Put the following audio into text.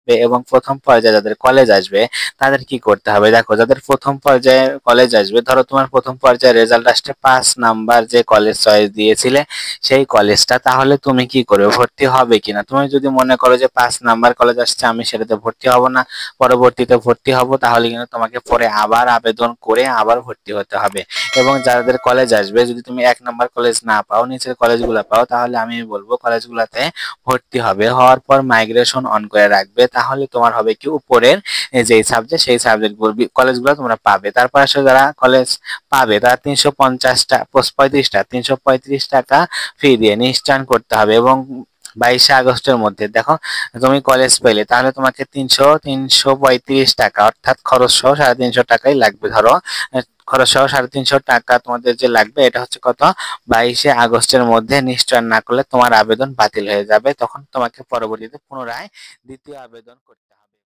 থাকবে এবং প্রথম পর্যায়ে যাদের কলেজ আসবে তাদের কি করতে হবে? দেখো, যাদের প্রথম পর্যায়ে কলেজ আসবে, ধরো তোমার প্রথম পর্যায়ে রেজাল্ট আসছে 5 নাম্বার যে কলেজ চয়েস দিয়েছিলে সেই কলেজটা, তাহলে তুমি কি করবে? ভর্তি হবে কিনা? তুমি যদি মনে করো যে 5 নাম্বার কলেজ আসছে আমি সেটাতে ভর্তি হব না, পরবর্তীতে ভর্তি হব, তাহলে কিন্তু তোমাকে পরে আবার আবেদন করে আবার ভর্তি হতে হবে। এবং যাদের কলেজ আসবে, যদি তুমি 1 নাম্বার কলেজ না পাও, নিচের কলেজগুলো পাও, তাহলে আমি বলবো কলেজগুলোতে ভর্তি হবে। হওয়ার পর মাইগ্রেশন অন করে রাখবে, তাহলে তোমার হবে কি উপরের যেই সাবজেক্ট সেই সাবজেক্ট কলেজগুলো তোমরা পাবে। তারপর আসলে যারা কলেজ পাবে তারা 335 টাকা ফি দিয়ে নিশ্চয়ন করতে হবে। এবং 22শে আগস্টের মধ্যে দেখো তুমি কলেজ পেলে, তাহলে তোমাকে 335 টাকা অর্থাৎ খরচ সহ 350 টাকাই লাগবে। ধরো খরচ সহ 350 টাকা তোমাদের যে লাগবে, এটা হচ্ছে কত? 22শে আগস্টের মধ্যে নিশ্চয়ন না করলে তোমার আবেদন বাতিল হয়ে যাবে, তখন তোমাকে পরবর্তীতে পুনরায় দ্বিতীয় আবেদন করতে হবে।